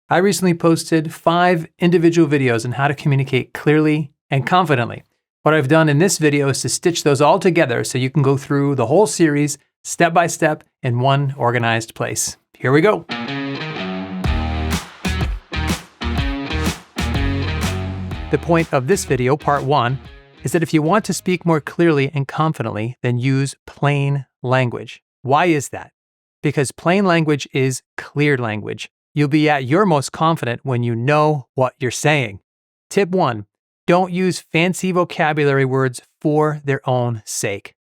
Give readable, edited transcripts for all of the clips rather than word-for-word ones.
I recently posted 5 individual videos on how to communicate clearly and confidently. What I've done in this video is to stitch those all together so you can go through the whole series step by step in one organized place. Here we go. The point of this video, part 1, is that if you want to speak more clearly and confidently, then use plain language. Why is that? Because plain language is clear language. You'll be at your most confident when you know what you're saying. Tip 1, don't use fancy vocabulary words for their own sake.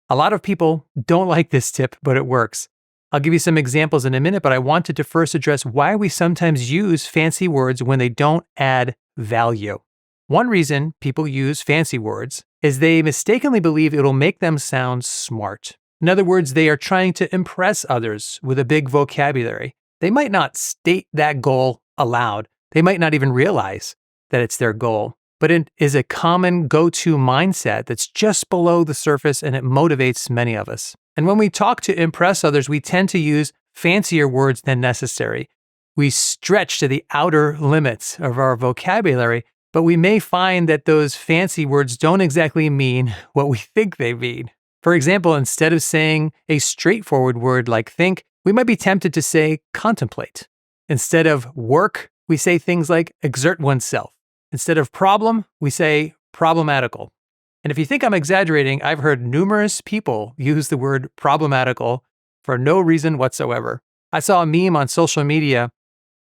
A lot of people don't like this tip, but it works. I'll give you some examples in a minute, but I wanted to first address why we sometimes use fancy words when they don't add value. One reason people use fancy words is they mistakenly believe it'll make them sound smart. In other words, they are trying to impress others with a big vocabulary. They might not state that goal aloud. They might not even realize that it's their goal, but it is a common go-to mindset that's just below the surface, and it motivates many of us. And when we talk to impress others, we tend to use fancier words than necessary. We stretch to the outer limits of our vocabulary, but we may find that those fancy words don't exactly mean what we think they mean. For example, instead of saying a straightforward word like think, we might be tempted to say contemplate. Instead of work, we say things like exert oneself. Instead of problem, we say problematical. And if you think I'm exaggerating, I've heard numerous people use the word problematical for no reason whatsoever. I saw a meme on social media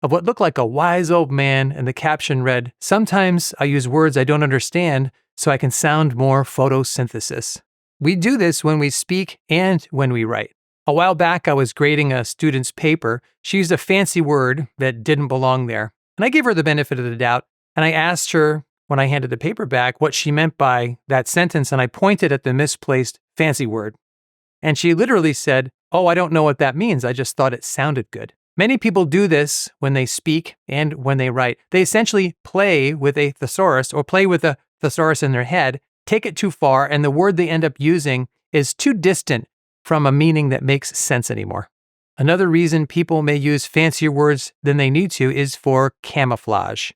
of what looked like a wise old man, and the caption read, "Sometimes I use words I don't understand so I can sound more photosynthesis." We do this when we speak and when we write. A while back, I was grading a student's paper. She used a fancy word that didn't belong there. And I gave her the benefit of the doubt. And I asked her, when I handed the paper back, what she meant by that sentence. And I pointed at the misplaced fancy word. And she literally said, "Oh, I don't know what that means. I just thought it sounded good." Many people do this when they speak and when they write. They essentially play with a thesaurus or play with a thesaurus in their head, take it too far, and the word they end up using is too distant from a meaning that makes sense anymore. Another reason people may use fancier words than they need to is for camouflage.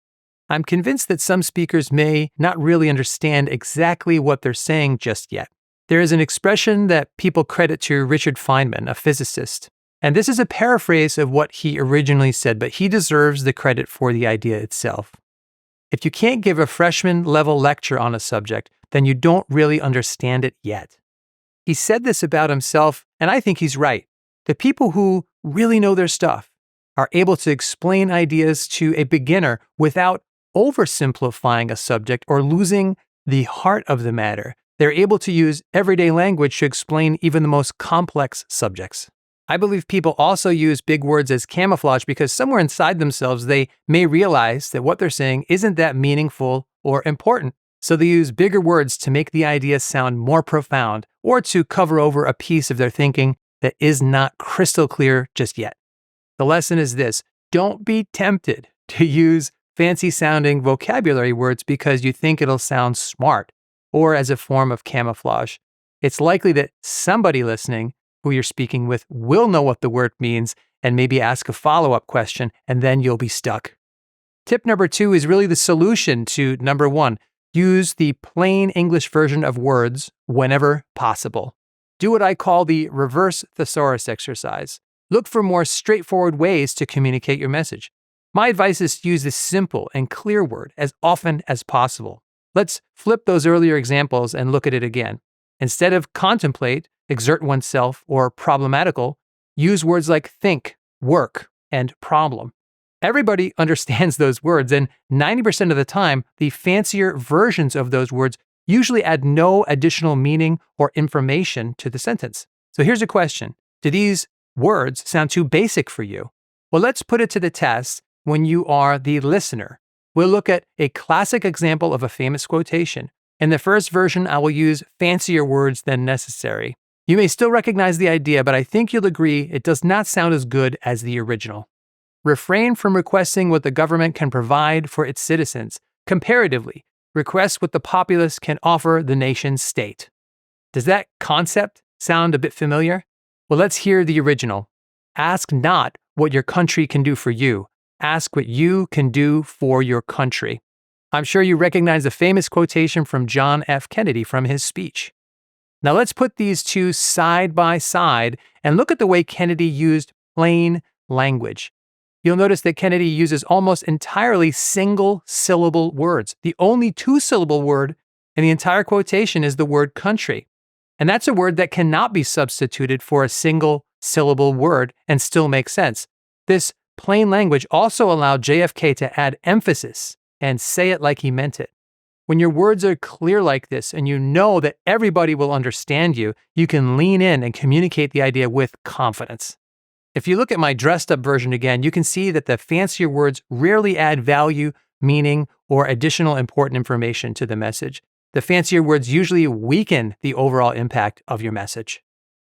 I'm convinced that some speakers may not really understand exactly what they're saying just yet. There is an expression that people credit to Richard Feynman, a physicist, and this is a paraphrase of what he originally said, but he deserves the credit for the idea itself. If you can't give a freshman-level lecture on a subject, then you don't really understand it yet. He said this about himself, and I think he's right. The people who really know their stuff are able to explain ideas to a beginner without oversimplifying a subject or losing the heart of the matter. They're able to use everyday language to explain even the most complex subjects. I believe people also use big words as camouflage because somewhere inside themselves they may realize that what they're saying isn't that meaningful or important. So they use bigger words to make the idea sound more profound or to cover over a piece of their thinking that is not crystal clear just yet. The lesson is this: don't be tempted to use fancy sounding vocabulary words because you think it'll sound smart or as a form of camouflage. It's likely that somebody listening who you're speaking with will know what the word means and maybe ask a follow-up question, and then you'll be stuck. Tip number 2 is really the solution to number 1. Use the plain English version of words whenever possible. Do what I call the reverse thesaurus exercise. Look for more straightforward ways to communicate your message. My advice is to use this simple and clear word as often as possible. Let's flip those earlier examples and look at it again. Instead of contemplate, exert oneself, or problematical, use words like think, work, and problem. Everybody understands those words, and 90% of the time, the fancier versions of those words usually add no additional meaning or information to the sentence. So here's a question. Do these words sound too basic for you? Well, let's put it to the test when you are the listener. We'll look at a classic example of a famous quotation. In the first version, I will use fancier words than necessary. You may still recognize the idea, but I think you'll agree it does not sound as good as the original. Refrain from requesting what the government can provide for its citizens. Comparatively, request what the populace can offer the nation's state. Does that concept sound a bit familiar? Well, let's hear the original. Ask not what your country can do for you, ask what you can do for your country. I'm sure you recognize the famous quotation from John F. Kennedy from his speech. Now let's put these two side by side and look at the way Kennedy used plain language. You'll notice that Kennedy uses almost entirely single-syllable words. The only two-syllable word in the entire quotation is the word country. And that's a word that cannot be substituted for a single-syllable word and still make sense. This plain language also allowed JFK to add emphasis and say it like he meant it. When your words are clear like this and you know that everybody will understand you, you can lean in and communicate the idea with confidence. If you look at my dressed up version again, you can see that the fancier words rarely add value, meaning, or additional important information to the message. The fancier words usually weaken the overall impact of your message.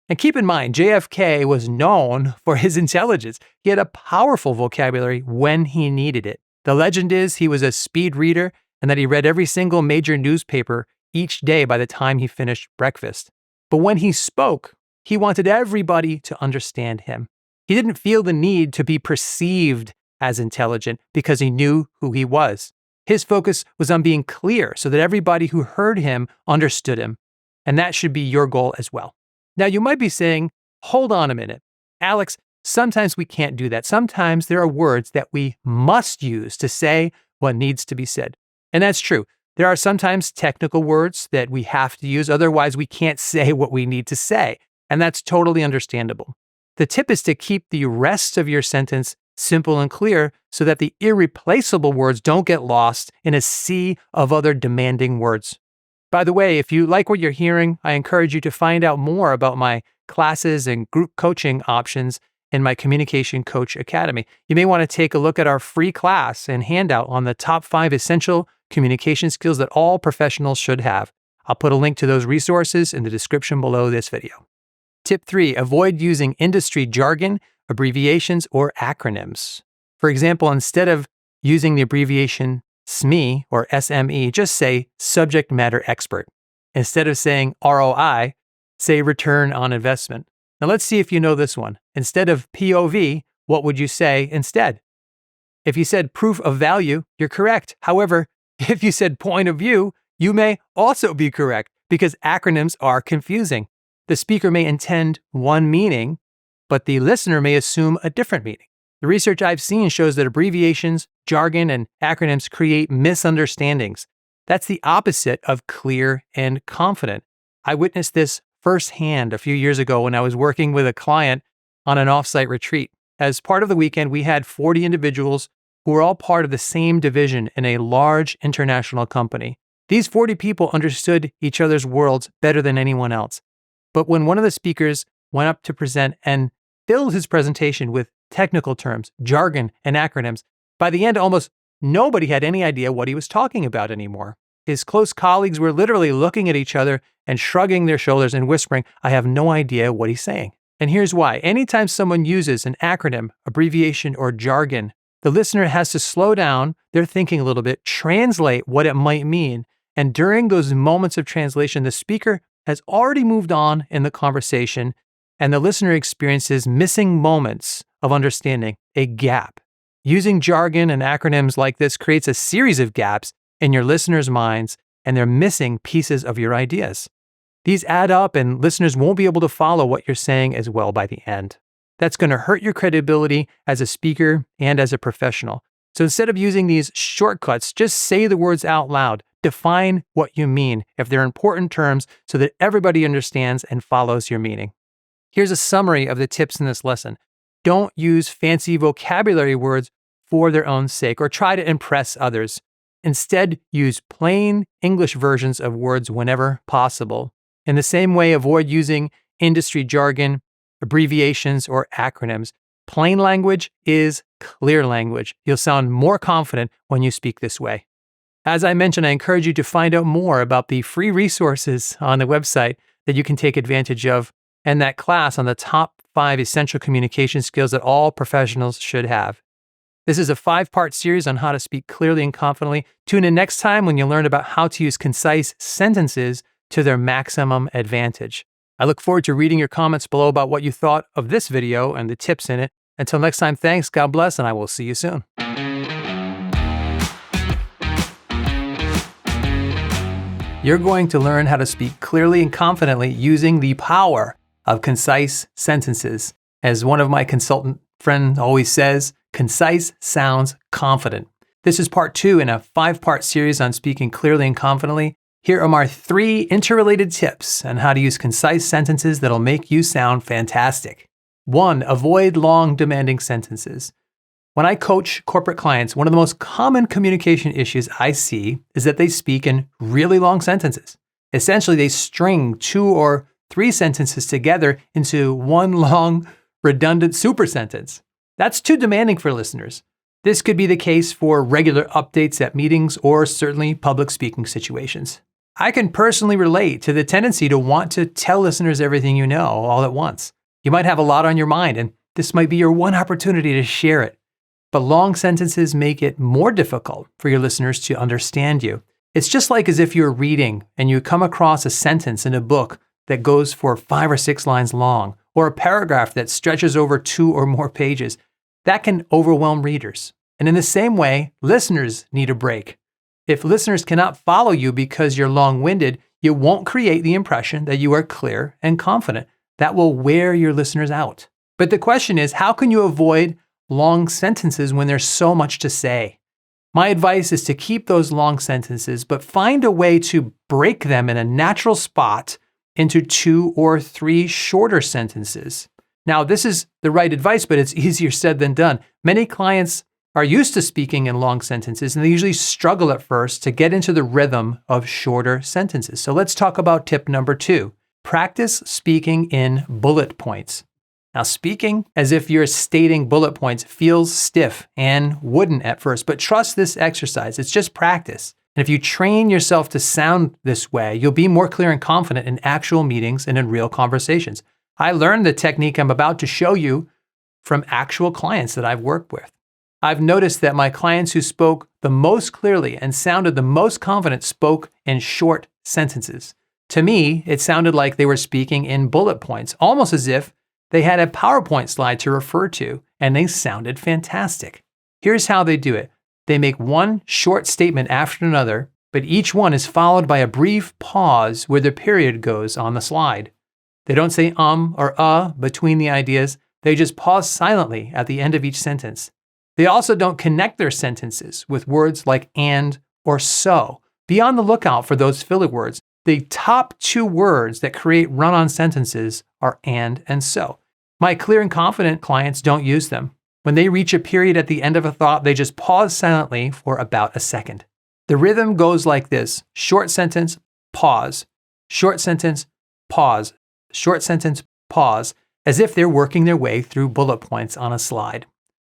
And keep in mind, JFK was known for his intelligence. He had a powerful vocabulary when he needed it. The legend is he was a speed reader and that he read every single major newspaper each day by the time he finished breakfast. But when he spoke, he wanted everybody to understand him. He didn't feel the need to be perceived as intelligent because he knew who he was. His focus was on being clear so that everybody who heard him understood him. And that should be your goal as well. Now, you might be saying, hold on a minute. Alex, sometimes we can't do that. Sometimes there are words that we must use to say what needs to be said. And that's true. There are sometimes technical words that we have to use. Otherwise, we can't say what we need to say. And that's totally understandable. The tip is to keep the rest of your sentence simple and clear so that the irreplaceable words don't get lost in a sea of other demanding words. By the way, if you like what you're hearing, I encourage you to find out more about my classes and group coaching options in my Communication Coach Academy. You may want to take a look at our free class and handout on the top 5 essential communication skills that all professionals should have. I'll put a link to those resources in the description below this video. Tip 3, avoid using industry jargon, abbreviations, or acronyms. For example, instead of using the abbreviation SME or SME, just say subject matter expert. Instead of saying ROI, say return on investment. Now let's see if you know this one. Instead of POV, what would you say instead? If you said proof of value, you're correct. However, if you said point of view, you may also be correct because acronyms are confusing. The speaker may intend one meaning, but the listener may assume a different meaning. The research I've seen shows that abbreviations, jargon, and acronyms create misunderstandings. That's the opposite of clear and confident. I witnessed this firsthand a few years ago when I was working with a client on an offsite retreat. As part of the weekend, we had 40 individuals who were all part of the same division in a large international company. These 40 people understood each other's worlds better than anyone else. But when one of the speakers went up to present and filled his presentation with technical terms, jargon, and acronyms, by the end, almost nobody had any idea what he was talking about anymore. His close colleagues were literally looking at each other and shrugging their shoulders and whispering, I have no idea what he's saying. And here's why. Anytime someone uses an acronym, abbreviation, or jargon, the listener has to slow down their thinking a little bit, translate what it might mean, and during those moments of translation, the speaker has already moved on in the conversation, and the listener experiences missing moments of understanding, a gap. Using jargon and acronyms like this creates a series of gaps in your listeners' minds, and they're missing pieces of your ideas. These add up, and listeners won't be able to follow what you're saying as well by the end. That's going to hurt your credibility as a speaker and as a professional. So instead of using these shortcuts, just say the words out loud. Define what you mean if they're important terms so that everybody understands and follows your meaning. Here's a summary of the tips in this lesson. Don't use fancy vocabulary words for their own sake or try to impress others. Instead, use plain English versions of words whenever possible. In the same way, avoid using industry jargon, abbreviations, or acronyms. Plain language is clear language. You'll sound more confident when you speak this way. As I mentioned, I encourage you to find out more about the free resources on the website that you can take advantage of and that class on the top 5 essential communication skills that all professionals should have. This is a 5-part series on how to speak clearly and confidently. Tune in next time when you learn about how to use concise sentences to their maximum advantage. I look forward to reading your comments below about what you thought of this video and the tips in it. Until next time, thanks, God bless, and I will see you soon. You're going to learn how to speak clearly and confidently using the power of concise sentences. As one of my consultant friends always says, concise sounds confident. This is part 2 in a 5-part series on speaking clearly and confidently. Here are my 3 interrelated tips on how to use concise sentences that'll make you sound fantastic. 1. Avoid long, demanding sentences. When I coach corporate clients, one of the most common communication issues I see is that they speak in really long sentences. Essentially, they string 2 or 3 sentences together into one long, redundant super sentence. That's too demanding for listeners. This could be the case for regular updates at meetings or certainly public speaking situations. I can personally relate to the tendency to want to tell listeners everything you know all at once. You might have a lot on your mind, and this might be your one opportunity to share it. But long sentences make it more difficult for your listeners to understand you. It's just like as if you're reading and you come across a sentence in a book that goes for 5 or 6 lines long, or a paragraph that stretches over 2 or more pages. That can overwhelm readers. And in the same way, listeners need a break. If listeners cannot follow you because you're long-winded, you won't create the impression that you are clear and confident. That will wear your listeners out. But the question is, how can you avoid long sentences when there's so much to say? My advice is to keep those long sentences, but find a way to break them in a natural spot into 2 or 3 shorter sentences. Now, this is the right advice, but it's easier said than done. Many clients are used to speaking in long sentences, and they usually struggle at first to get into the rhythm of shorter sentences. So let's talk about tip number 2. Practice speaking in bullet points. Now, speaking as if you're stating bullet points feels stiff and wooden at first, but trust this exercise. It's just practice. And if you train yourself to sound this way, you'll be more clear and confident in actual meetings and in real conversations. I learned the technique I'm about to show you from actual clients that I've worked with. I've noticed that my clients who spoke the most clearly and sounded the most confident spoke in short sentences. To me, it sounded like they were speaking in bullet points, almost as if they had a PowerPoint slide to refer to, and they sounded fantastic. Here's how they do it. They make one short statement after another, but each one is followed by a brief pause where the period goes on the slide. They don't say or between the ideas. They just pause silently at the end of each sentence. They also don't connect their sentences with words like and or so. Be on the lookout for those filler words. The top 2 words that create run-on sentences are and so. My clear and confident clients don't use them. When they reach a period at the end of a thought, they just pause silently for about a second. The rhythm goes like this: short sentence, pause, short sentence, pause, short sentence, pause, as if they're working their way through bullet points on a slide.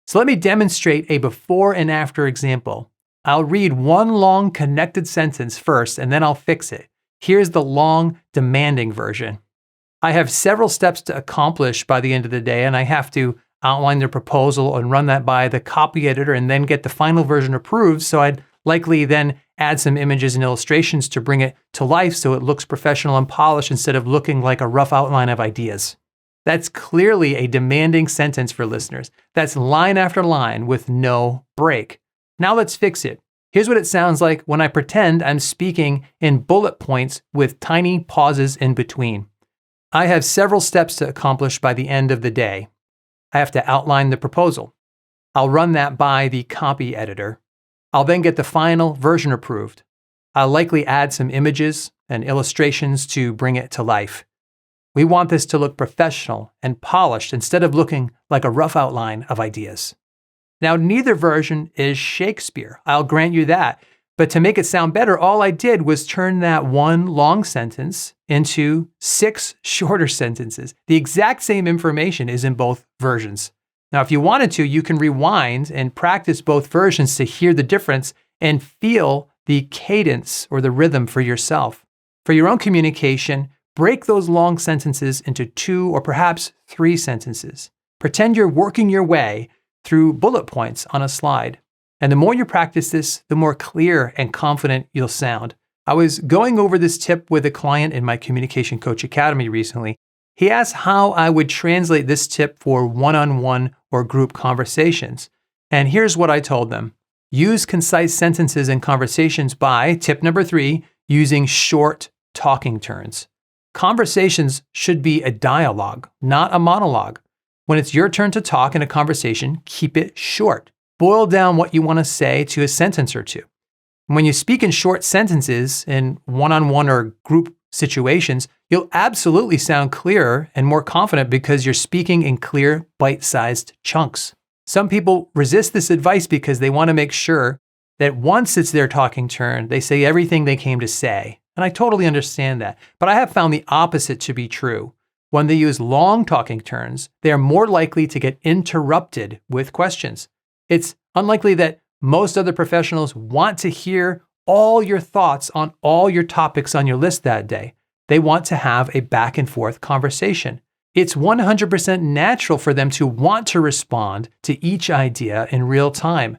So let me demonstrate a before and after example. I'll read one long connected sentence first, and then I'll fix it. Here's the long, demanding version. I have several steps to accomplish by the end of the day, and I have to outline the proposal and run that by the copy editor and then get the final version approved. So I'd likely then add some images and illustrations to bring it to life so it looks professional and polished instead of looking like a rough outline of ideas. That's clearly a demanding sentence for listeners. That's line after line with no break. Now let's fix it. Here's what it sounds like when I pretend I'm speaking in bullet points with tiny pauses in between. I have several steps to accomplish by the end of the day. I have to outline the proposal. I'll run that by the copy editor. I'll then get the final version approved. I'll likely add some images and illustrations to bring it to life. We want this to look professional and polished instead of looking like a rough outline of ideas. Now, neither version is Shakespeare. I'll grant you that. But to make it sound better, all I did was turn that one long sentence into 6 shorter sentences. The exact same information is in both versions. Now, if you wanted to, you can rewind and practice both versions to hear the difference and feel the cadence or the rhythm for yourself. For your own communication, break those long sentences into 2 or perhaps 3 sentences. Pretend you're working your way through bullet points on a slide. And the more you practice this, the more clear and confident you'll sound. I was going over this tip with a client in my Communication Coach Academy recently, He asked how I would translate this tip for one-on-one or group conversations. And here's what I told them. Use concise sentences in conversations by, tip number 3, using short talking turns. Conversations should be a dialogue, not a monologue. When it's your turn to talk in a conversation, keep it short. Boil down what you want to say to a sentence or two. When you speak in short sentences in one-on-one or group situations, you'll absolutely sound clearer and more confident because you're speaking in clear, bite-sized chunks. Some people resist this advice because they want to make sure that once it's their talking turn, they say everything they came to say. And I totally understand that. But I have found the opposite to be true. When they use long talking turns, they are more likely to get interrupted with questions. It's unlikely that most other professionals want to hear all your thoughts on all your topics on your list that day. They want to have a back and forth conversation. It's 100% natural for them to want to respond to each idea in real time.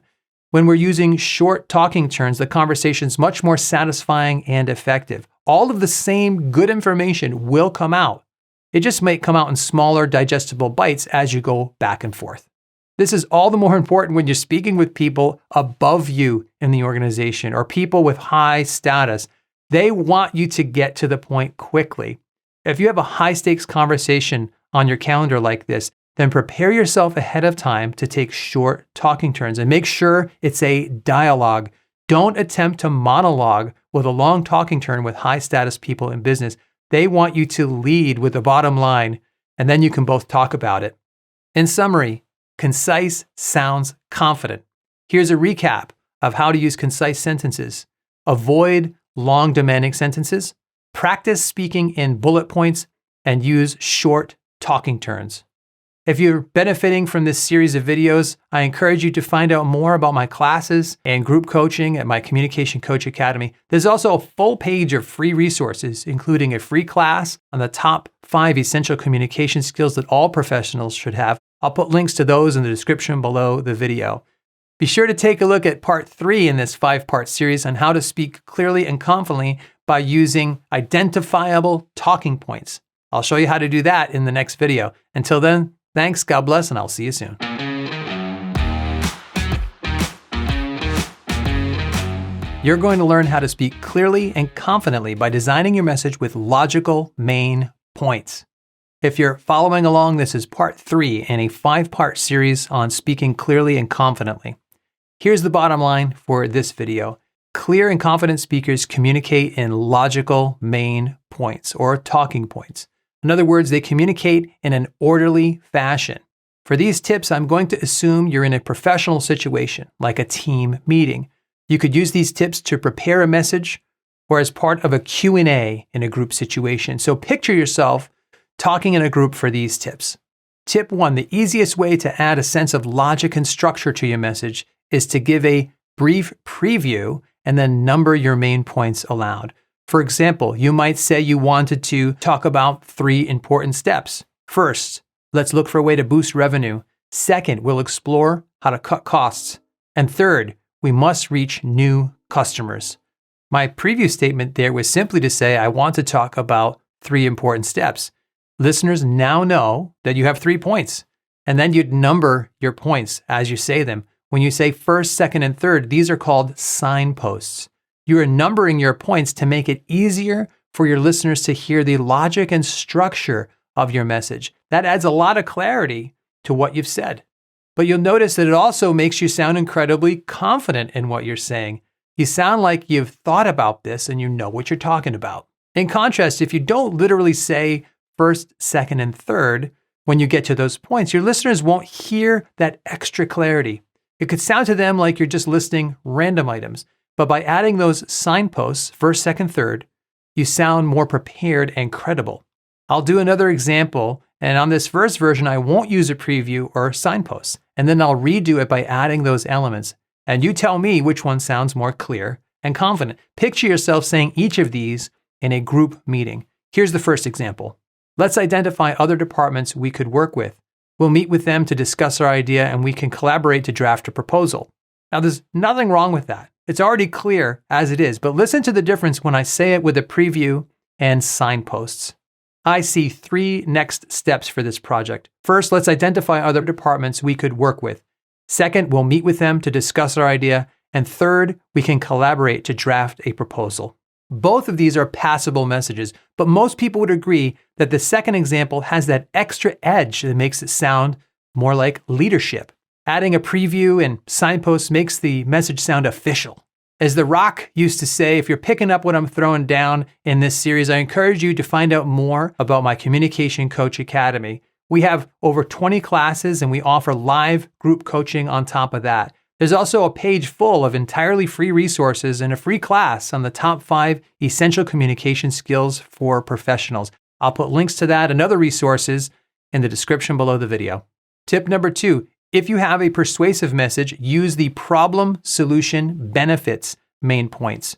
When we're using short talking turns, the conversation's much more satisfying and effective. All of the same good information will come out. It just might come out in smaller, digestible bites as you go back and forth. This is all the more important when you're speaking with people above you in the organization or people with high status. They want you to get to the point quickly. If you have a high-stakes conversation on your calendar like this, then prepare yourself ahead of time to take short talking turns and make sure it's a dialogue. Don't attempt to monologue with a long talking turn with high-status people in business. They want you to lead with the bottom line, and then you can both talk about it. In summary, concise sounds confident. Here's a recap of how to use concise sentences. Avoid long, demanding sentences. Practice speaking in bullet points and use short talking turns. If you're benefiting from this series of videos, I encourage you to find out more about my classes and group coaching at my Communication Coach Academy. There's also a full page of free resources, including a free class on the top 5 essential communication skills that all professionals should have. I'll put links to those in the description below the video. Be sure to take a look at part 3 in this 5-part series on how to speak clearly and confidently by using identifiable talking points. I'll show you how to do that in the next video. Until then, thanks, God bless, and I'll see you soon. You're going to learn how to speak clearly and confidently by designing your message with logical main points. If you're following along, this is part 3 in a 5-part series on speaking clearly and confidently. Here's the bottom line for this video. Clear and confident speakers communicate in logical main points or talking points. In other words, they communicate in an orderly fashion. For these tips, I'm going to assume you're in a professional situation, like a team meeting. You could use these tips to prepare a message or as part of a Q&A in a group situation. So picture yourself talking in a group for these tips. Tip 1, the easiest way to add a sense of logic and structure to your message is to give a brief preview and then number your main points aloud. For example, you might say you wanted to talk about 3 important steps. First, let's look for a way to boost revenue. Second, we'll explore how to cut costs. And third, we must reach new customers. My previous statement there was simply to say I want to talk about 3 important steps. Listeners now know that you have 3 points, and then you'd number your points as you say them. When you say first, second, and third, these are called signposts. You are numbering your points to make it easier for your listeners to hear the logic and structure of your message. That adds a lot of clarity to what you've said. But you'll notice that it also makes you sound incredibly confident in what you're saying. You sound like you've thought about this and you know what you're talking about. In contrast, if you don't literally say first, second, and third when you get to those points, your listeners won't hear that extra clarity. It could sound to them like you're just listing random items. But by adding those signposts, first, second, third, you sound more prepared and credible. I'll do another example, and on this first version, I won't use a preview or signposts, and then I'll redo it by adding those elements. And you tell me which one sounds more clear and confident. Picture yourself saying each of these in a group meeting. Here's the first example. Let's identify other departments we could work with. We'll meet with them to discuss our idea, and we can collaborate to draft a proposal. Now, there's nothing wrong with that. It's already clear as it is, but listen to the difference when I say it with a preview and signposts. I see 3 next steps for this project. First, let's identify other departments we could work with. Second, we'll meet with them to discuss our idea. And third, we can collaborate to draft a proposal. Both of these are passable messages, but most people would agree that the second example has that extra edge that makes it sound more like leadership. Adding a preview and signposts makes the message sound official. As The Rock used to say, if you're picking up what I'm throwing down in this series, I encourage you to find out more about my Communication Coach Academy. We have over 20 classes and we offer live group coaching on top of that. There's also a page full of entirely free resources and a free class on the top 5 essential communication skills for professionals. I'll put links to that and other resources in the description below the video. Tip number 2, if you have a persuasive message, use the problem, solution, benefits main points.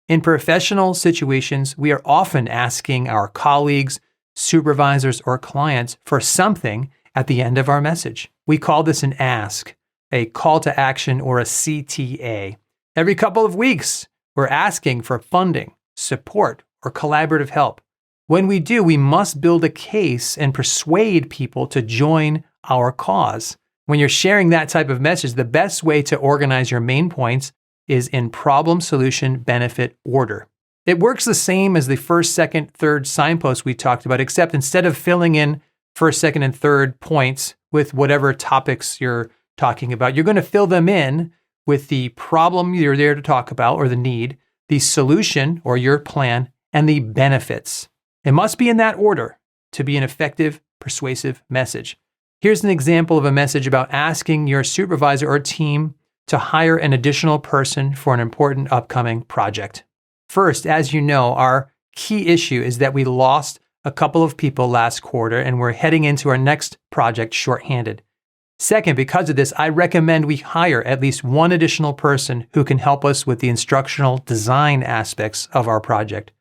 In professional situations, we are often asking our colleagues, supervisors, or clients for something at the end of our message. We call this an ask, a call to action, or a CTA. Every couple of weeks, we're asking for funding, support, or collaborative help. When we do, we must build a case and persuade people to join our cause. When you're sharing that type of message, the best way to organize your main points is in problem, solution, benefit order. It works the same as the first, second, third signpost we talked about, except instead of filling in first, second, and third points with whatever topics you're talking about, you're going to fill them in with the problem you're there to talk about or the need, the solution or your plan, and the benefits. It must be in that order to be an effective, persuasive message. Here's an example of a message about asking your supervisor or team to hire an additional person for an important upcoming project. First, as you know, our key issue is that we lost a couple of people last quarter and we're heading into our next project shorthanded. Second, because of this, I recommend we hire at least one additional person who can help us with the instructional design aspects of our project.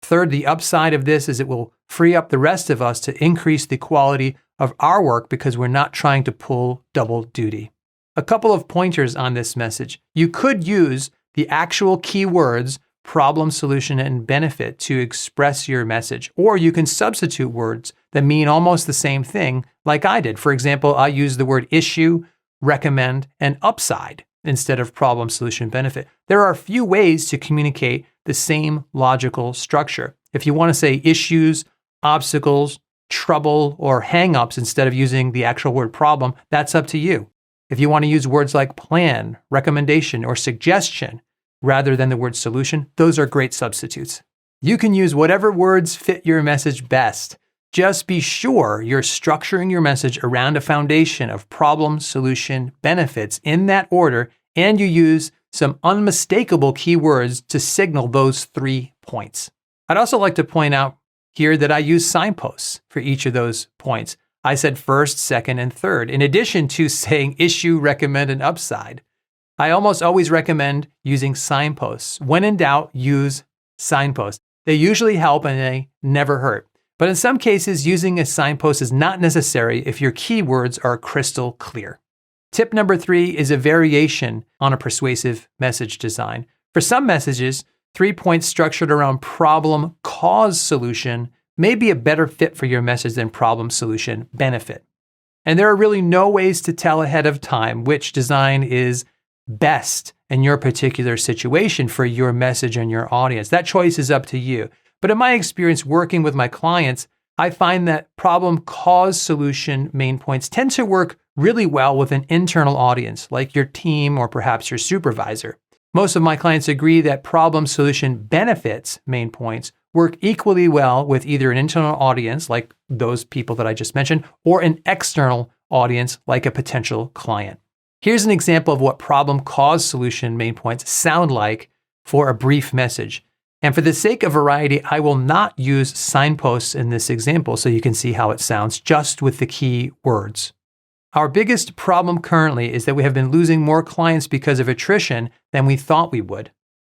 Third, the upside of this is it will free up the rest of us to increase the quality of our work because we're not trying to pull double duty. A couple of pointers on this message. You could use the actual keywords problem, solution, and benefit to express your message, or you can substitute words that mean almost the same thing like I did. For example, I used the word issue, recommend, and upside instead of problem, solution, benefit. There are a few ways to communicate the same logical structure. If you want to say issues, obstacles, trouble, or hang-ups instead of using the actual word problem, that's up to you. If you want to use words like plan, recommendation, or suggestion rather than the word solution, those are great substitutes. You can use whatever words fit your message best. Just be sure you're structuring your message around a foundation of problem, solution, benefits in that order, and you use some unmistakable keywords to signal those 3 points. I'd also like to point out here that I use signposts for each of those points. I said first, second, and third, in addition to saying issue, recommend, and upside. I almost always recommend using signposts. When in doubt, use signposts. They usually help and they never hurt. But in some cases, using a signpost is not necessary if your keywords are crystal clear. Tip number 3 is a variation on a persuasive message design. For some messages, 3 points structured around problem, cause, solution may be a better fit for your message than problem, solution, benefit. And there are really no ways to tell ahead of time which design is best in your particular situation for your message and your audience. That choice is up to you. But in my experience working with my clients, I find that problem, cause, solution main points tend to work really well with an internal audience, like your team or perhaps your supervisor. Most of my clients agree that problem, solution, benefits main points work equally well with either an internal audience, like those people that I just mentioned, or an external audience, like a potential client. Here's an example of what problem, cause, solution main points sound like for a brief message. And for the sake of variety, I will not use signposts in this example so you can see how it sounds just with the key words. Our biggest problem currently is that we have been losing more clients because of attrition than we thought we would.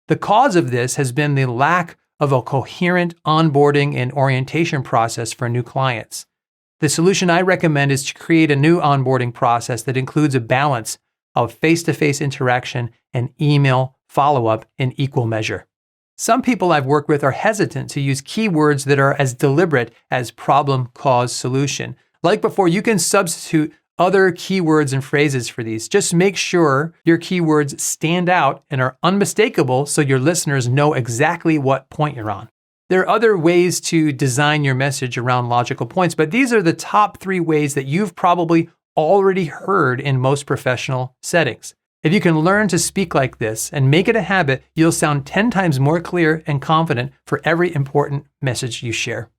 The cause of this has been the lack of a coherent onboarding and orientation process for new clients. The solution I recommend is to create a new onboarding process that includes a balance of face-to-face interaction and email follow-up in equal measure. Some people I've worked with are hesitant to use keywords that are as deliberate as problem, cause, solution. Like before, you can substitute other keywords and phrases for these. Just make sure your keywords stand out and are unmistakable so your listeners know exactly what point you're on. There are other ways to design your message around logical points, but these are the top 3 ways that you've probably already heard in most professional settings. If you can learn to speak like this and make it a habit, you'll sound 10 times more clear and confident for every important message you share.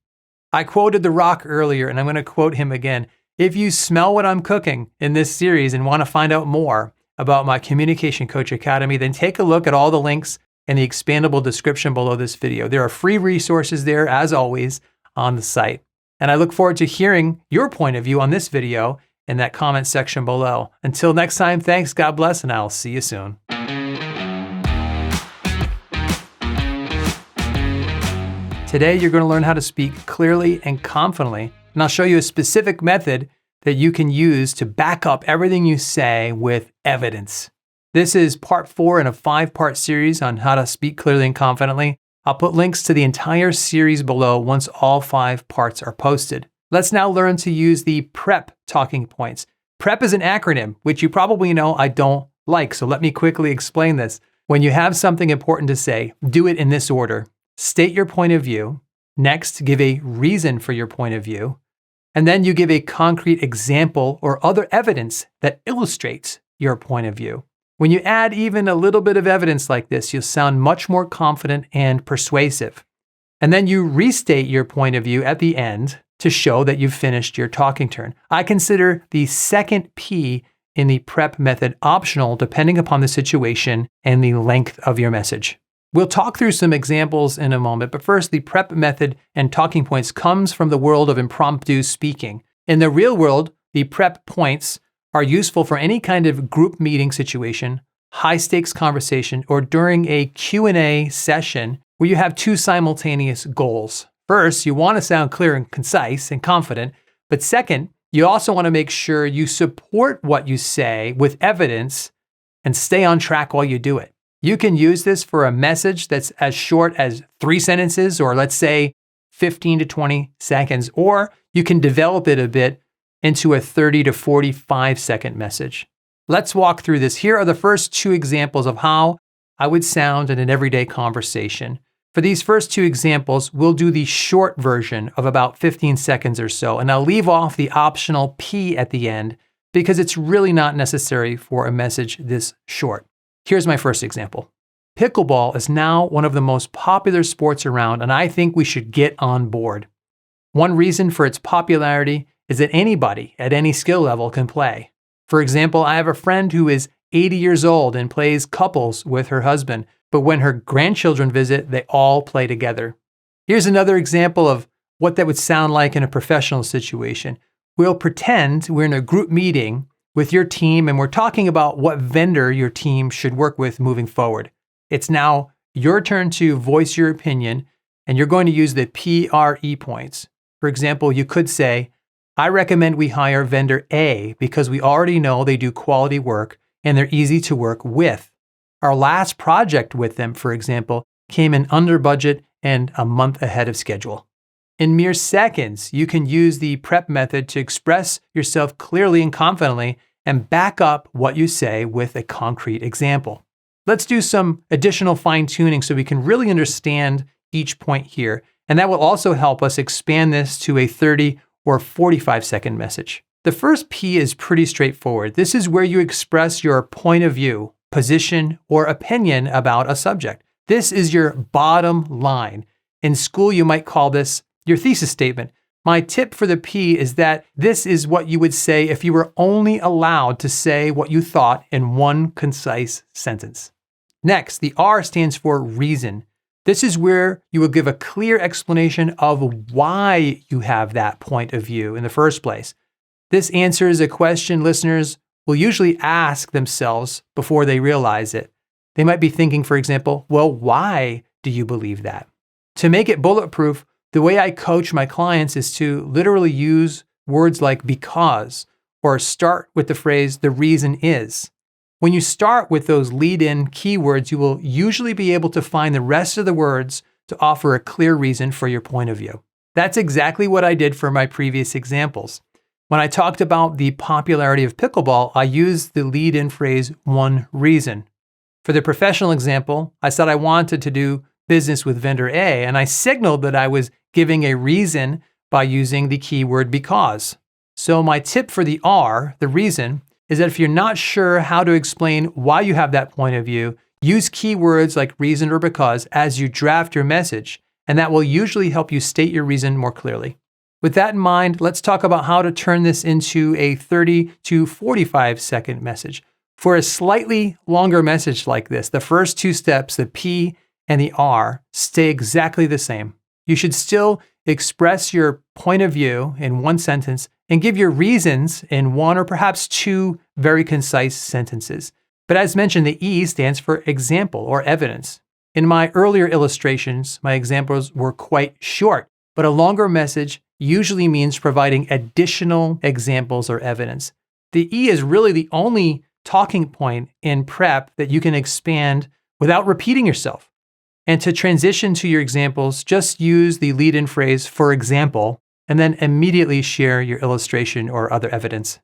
I quoted The Rock earlier, and I'm going to quote him again. If you smell what I'm cooking in this series and want to find out more about my Communication Coach Academy, then take a look at all the links in the expandable description below this video. There are free resources there, as always, on the site. And I look forward to hearing your point of view on this video in that comment section below. Until next time, thanks, God bless, and I'll see you soon. Today, you're going to learn how to speak clearly and confidently, and I'll show you a specific method that you can use to back up everything you say with evidence. This is part 4 in a 5-part series on how to speak clearly and confidently. I'll put links to the entire series below once all 5 parts are posted. Let's now learn to use the PREP talking points. PREP is an acronym, which you probably know I don't like, so let me quickly explain this. When you have something important to say, do it in this order. State your point of view. Next, give a reason for your point of view. And then you give a concrete example or other evidence that illustrates your point of view. When you add even a little bit of evidence like this, you'll sound much more confident and persuasive. And then you restate your point of view at the end to show that you've finished your talking turn. I consider the second P in the PREP method optional depending upon the situation and the length of your message. We'll talk through some examples in a moment, but first, the PREP method and talking points comes from the world of impromptu speaking. In the real world, the PREP points are useful for any kind of group meeting situation, high-stakes conversation, or during a Q&A session where you have 2 simultaneous goals. First, you want to sound clear and concise and confident, but second, you also want to make sure you support what you say with evidence and stay on track while you do it. You can use this for a message that's as short as 3 sentences, or let's say 15 to 20 seconds, or you can develop it a bit into a 30 to 45 second message. Let's walk through this. Here are the first 2 examples of how I would sound in an everyday conversation. For these first 2 examples, we'll do the short version of about 15 seconds or so, and I'll leave off the optional P at the end because it's really not necessary for a message this short. Here's my first example. Pickleball is now one of the most popular sports around, and I think we should get on board. One reason for its popularity is that anybody at any skill level can play. For example, I have a friend who is 80 years old and plays couples with her husband, but when her grandchildren visit, they all play together. Here's another example of what that would sound like in a professional situation. We'll pretend we're in a group meeting with your team and we're talking about what vendor your team should work with moving forward. It's now your turn to voice your opinion, and you're going to use the PRE points. For example, you could say, I recommend we hire vendor A because we already know they do quality work and they're easy to work with. Our last project with them, for example, came in under budget and a month ahead of schedule. In mere seconds, you can use the PREP method to express yourself clearly and confidently and back up what you say with a concrete example. Let's do some additional fine-tuning so we can really understand each point here, and that will also help us expand this to a 30 or 45-second message. The first P is pretty straightforward. This is where you express your point of view, position, or opinion about a subject. This is your bottom line. In school, you might call this your thesis statement. My tip for the P is that this is what you would say if you were only allowed to say what you thought in one concise sentence. Next, the R stands for reason. This is where you will give a clear explanation of why you have that point of view in the first place. This answers a question listeners will usually ask themselves before they realize it. They might be thinking, for example, well, why do you believe that? To make it bulletproof, the way I coach my clients is to literally use words like because, or start with the phrase, the reason is. When you start with those lead-in keywords, you will usually be able to find the rest of the words to offer a clear reason for your point of view. That's exactly what I did for my previous examples. When I talked about the popularity of pickleball, I used the lead-in phrase, one reason. For the professional example, I said I wanted to do business with vendor A, and I signaled that I was giving a reason by using the keyword because. So my tip for the R, the reason, is that if you're not sure how to explain why you have that point of view, use keywords like reason or because as you draft your message, and that will usually help you state your reason more clearly. With that in mind, let's talk about how to turn this into a 30 to 45 second message. For a slightly longer message like this, the first two steps, the P and the R, stay exactly the same. You should still express your point of view in one sentence and give your reasons in one or perhaps two very concise sentences. But as mentioned, the E stands for example or evidence. In my earlier illustrations, my examples were quite short, but a longer message usually means providing additional examples or evidence. The E is really the only talking point in prep that you can expand without repeating yourself. And to transition to your examples, just use the lead-in phrase, for example, and then immediately share your illustration or other evidence.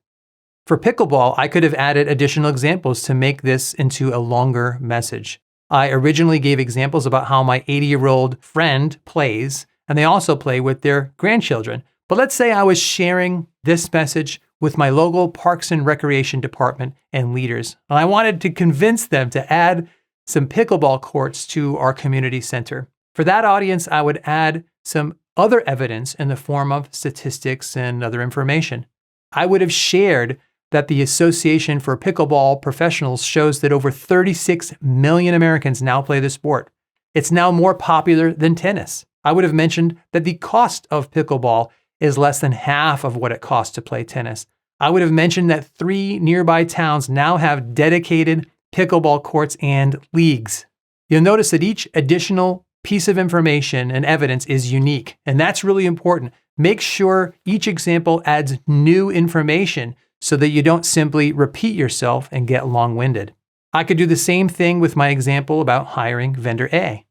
For pickleball, I could have added additional examples to make this into a longer message. I originally gave examples about how my 80-year-old friend plays, and they also play with their grandchildren. But let's say I was sharing this message with my local Parks and Recreation department and leaders, and I wanted to convince them to add some pickleball courts to our community center. For that audience, I would add some other evidence in the form of statistics and other information. I would have shared that the Association for Pickleball Professionals shows that over 36 million Americans now play the sport. It's now more popular than tennis. I would have mentioned that the cost of pickleball is less than half of what it costs to play tennis. I would have mentioned that 3 nearby towns now have dedicated pickleball courts and leagues. You'll notice that each additional piece of information and evidence is unique, and that's really important. Make sure each example adds new information so that you don't simply repeat yourself and get long-winded. I could do the same thing with my example about hiring vendor A.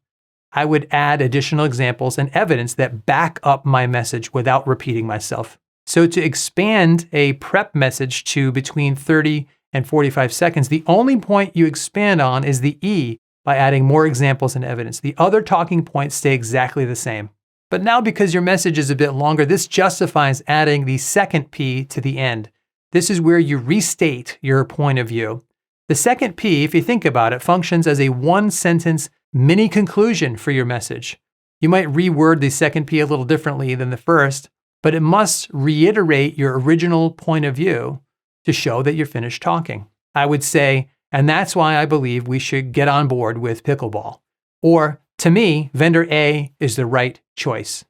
I would add additional examples and evidence that back up my message without repeating myself. So to expand a prep message to between 30 and 45 seconds, the only point you expand on is the E by adding more examples and evidence. The other talking points stay exactly the same. But now because your message is a bit longer, this justifies adding the second P to the end. This is where you restate your point of view. The second P, if you think about it, functions as a one-sentence mini conclusion for your message. You might reword the second P a little differently than the first, but it must reiterate your original point of view to show that you're finished talking. I would say, and that's why I believe we should get on board with pickleball. Or, to me, vendor A is the right choice.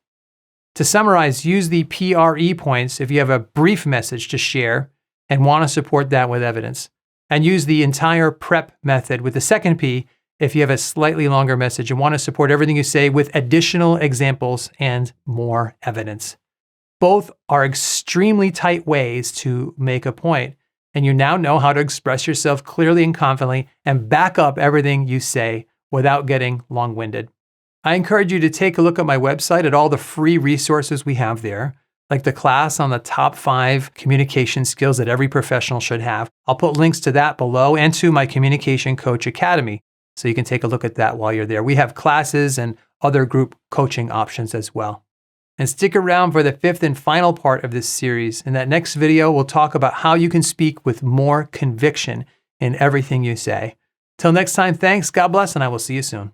To summarize, use the PRE points if you have a brief message to share and want to support that with evidence. And use the entire prep method with the second P if you have a slightly longer message and want to support everything you say with additional examples and more evidence. Both are extremely tight ways to make a point, and you now know how to express yourself clearly and confidently and back up everything you say without getting long-winded. I encourage you to take a look at my website at all the free resources we have there, like the class on the top 5 communication skills that every professional should have. I'll put links to that below and to my Communication Coach Academy, so you can take a look at that while you're there. We have classes and other group coaching options as well. And stick around for the 5th and final part of this series. In that next video, we'll talk about how you can speak with more conviction in everything you say. Till next time, thanks, God bless, and I will see you soon.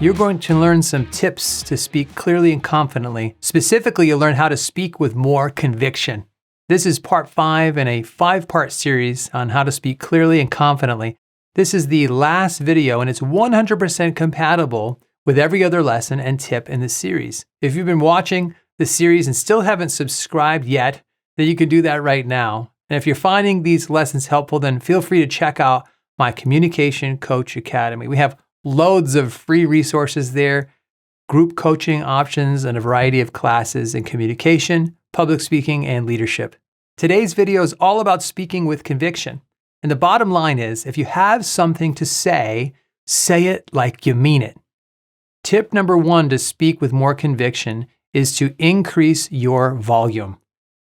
You're going to learn some tips to speak clearly and confidently. Specifically, you'll learn how to speak with more conviction. This is part 5 in a 5-part series on how to speak clearly and confidently. This is the last video, and it's 100% compatible with every other lesson and tip in the series. If you've been watching the series and still haven't subscribed yet, then you can do that right now. And if you're finding these lessons helpful, then feel free to check out my Communication Coach Academy. We have loads of free resources there, group coaching options, and a variety of classes in communication, public speaking, and leadership. Today's video is all about speaking with conviction. And the bottom line is, if you have something to say it like you mean it. Tip number 1 to speak with more conviction is to increase your volume.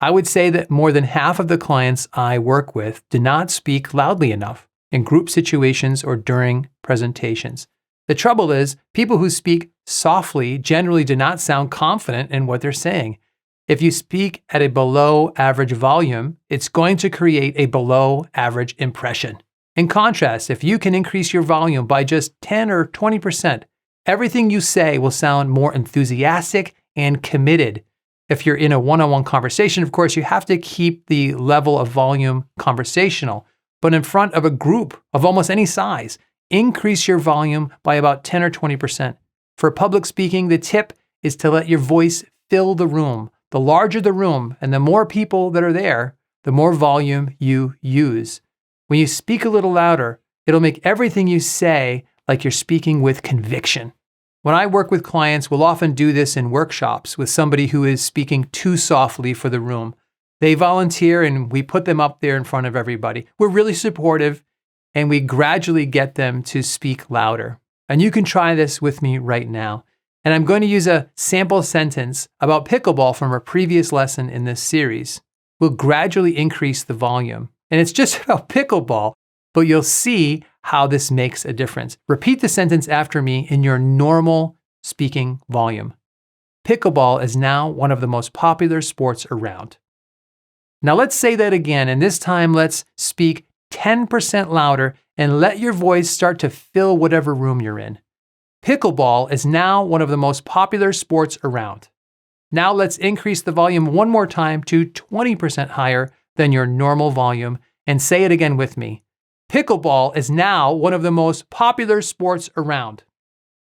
I would say that more than half of the clients I work with do not speak loudly enough in group situations or during presentations. The trouble is, people who speak softly generally do not sound confident in what they're saying. If you speak at a below average volume, it's going to create a below average impression. In contrast, if you can increase your volume by just 10 or 20%, everything you say will sound more enthusiastic and committed. If you're in a one-on-one conversation, of course, you have to keep the level of volume conversational. But in front of a group of almost any size, increase your volume by about 10 or 20%. For public speaking, the tip is to let your voice fill the room. The larger the room and the more people that are there, the more volume you use. When you speak a little louder, it'll make everything you say like you're speaking with conviction. When I work with clients, we'll often do this in workshops with somebody who is speaking too softly for the room. They volunteer and we put them up there in front of everybody. We're really supportive and we gradually get them to speak louder. And you can try this with me right now. And I'm going to use a sample sentence about pickleball from a previous lesson in this series. We'll gradually increase the volume. And it's just about pickleball, but you'll see how this makes a difference. Repeat the sentence after me in your normal speaking volume. Pickleball is now one of the most popular sports around. Now let's say that again, and this time let's speak 10% louder and let your voice start to fill whatever room you're in. Pickleball is now one of the most popular sports around. Now let's increase the volume one more time to 20% higher than your normal volume and say it again with me. Pickleball is now one of the most popular sports around.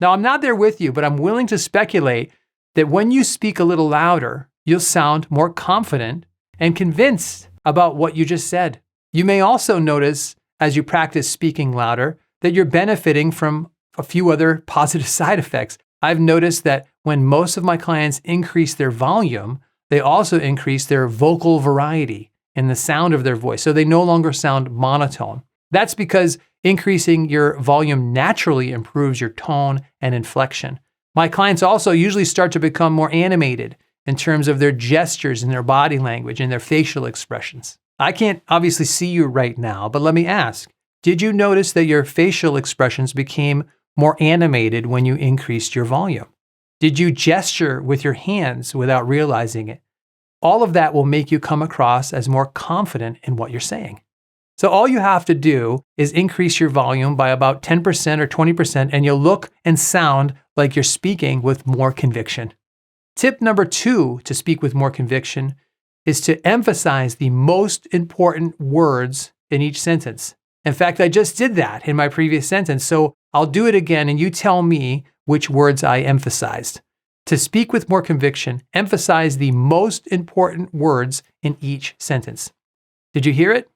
Now I'm not there with you, but I'm willing to speculate that when you speak a little louder, you'll sound more confident and convinced about what you just said. You may also notice as you practice speaking louder that you're benefiting from a few other positive side effects. I've noticed that when most of my clients increase their volume, they also increase their vocal variety in the sound of their voice. So they no longer sound monotone. That's because increasing your volume naturally improves your tone and inflection. My clients also usually start to become more animated in terms of their gestures and their body language and their facial expressions. I can't obviously see you right now, but let me ask, did you notice that your facial expressions became more animated when you increased your volume? Did you gesture with your hands without realizing it? All of that will make you come across as more confident in what you're saying. So all you have to do is increase your volume by about 10% or 20%, and you'll look and sound like you're speaking with more conviction. Tip number 2 to speak with more conviction is to emphasize the most important words in each sentence. In fact, I just did that in my previous sentence, so I'll do it again and you tell me which words I emphasized. To speak with more conviction, emphasize the most important words in each sentence. Did you hear it?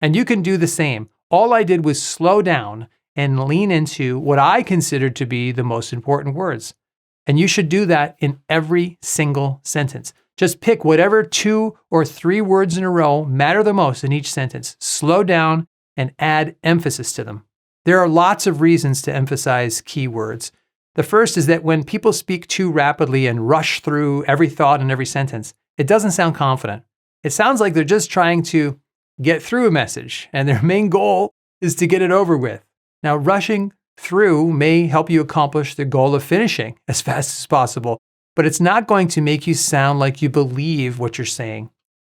And you can do the same. All I did was slow down and lean into what I considered to be the most important words. And you should do that in every single sentence. Just pick whatever 2 or 3 words in a row matter the most in each sentence. Slow down and add emphasis to them. There are lots of reasons to emphasize key words. The first is that when people speak too rapidly and rush through every thought in every sentence, it doesn't sound confident. It sounds like they're just trying to get through a message, and their main goal is to get it over with. Now, rushing through may help you accomplish the goal of finishing as fast as possible, but it's not going to make you sound like you believe what you're saying.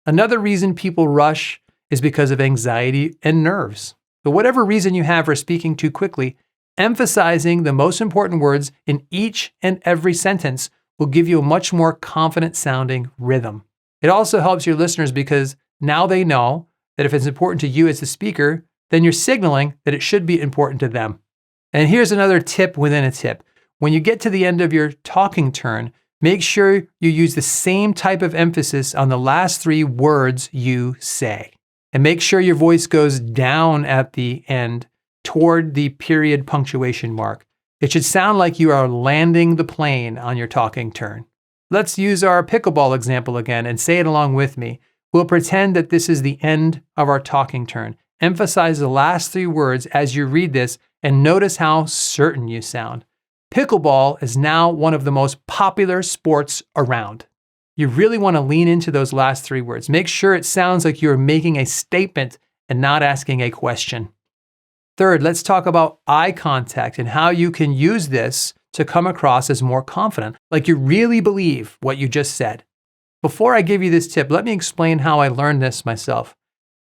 Another reason people rush is because of anxiety and nerves. But whatever reason you have for speaking too quickly, emphasizing the most important words in each and every sentence will give you a much more confident sounding rhythm. It also helps your listeners because now they know that if it's important to you as the speaker, then you're signaling that it should be important to them. And here's another tip within a tip. When you get to the end of your talking turn, make sure you use the same type of emphasis on the last 3 words you say. And make sure your voice goes down at the end toward the period punctuation mark. It should sound like you are landing the plane on your talking turn. Let's use our pickleball example again and say it along with me. We'll pretend that this is the end of our talking turn. Emphasize the last 3 words as you read this and notice how certain you sound. Pickleball is now one of the most popular sports around. You really want to lean into those last 3 words. Make sure it sounds like you're making a statement and not asking a question. Third, let's talk about eye contact and how you can use this to come across as more confident, like you really believe what you just said. Before I give you this tip, let me explain how I learned this myself.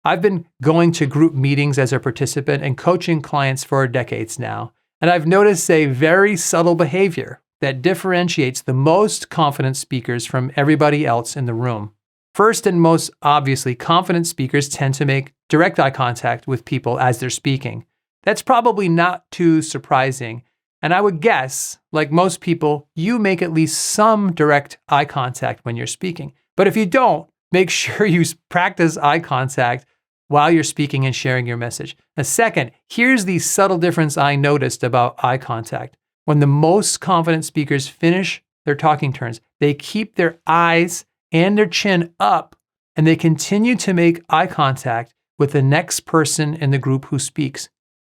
I've been going to group meetings as a participant and coaching clients for decades now, and I've noticed a very subtle behavior that differentiates the most confident speakers from everybody else in the room. First and most obviously, confident speakers tend to make direct eye contact with people as they're speaking. That's probably not too surprising, and I would guess, like most people, you make at least some direct eye contact when you're speaking. But if you don't, make sure you practice eye contact while you're speaking and sharing your message. Now, second, here's the subtle difference I noticed about eye contact. When the most confident speakers finish their talking turns, they keep their eyes and their chin up, and they continue to make eye contact with the next person in the group who speaks.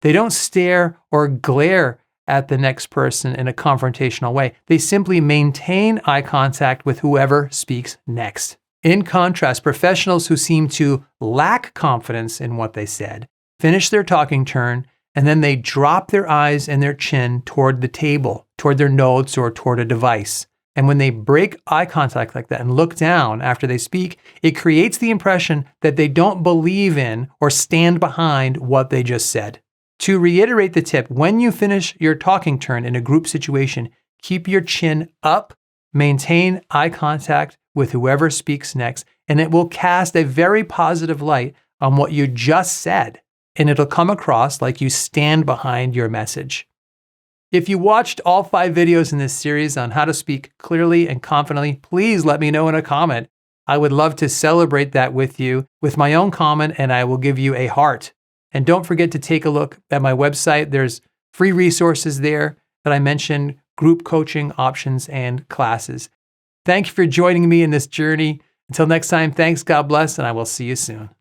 They don't stare or glare at the next person in a confrontational way. They simply maintain eye contact with whoever speaks next. In contrast, professionals who seem to lack confidence in what they said finish their talking turn, and then they drop their eyes and their chin toward the table, toward their notes, or toward a device. And when they break eye contact like that and look down after they speak, it creates the impression that they don't believe in or stand behind what they just said. To reiterate the tip, when you finish your talking turn in a group situation, keep your chin up, maintain eye contact with whoever speaks next, and it will cast a very positive light on what you just said, and it'll come across like you stand behind your message. If you watched all 5 videos in this series on how to speak clearly and confidently, please let me know in a comment. I would love to celebrate that with you with my own comment, and I will give you a heart. And don't forget to take a look at my website. There's free resources there that I mentioned, group coaching options and classes. Thank you for joining me in this journey. Until next time, thanks, God bless, and I will see you soon.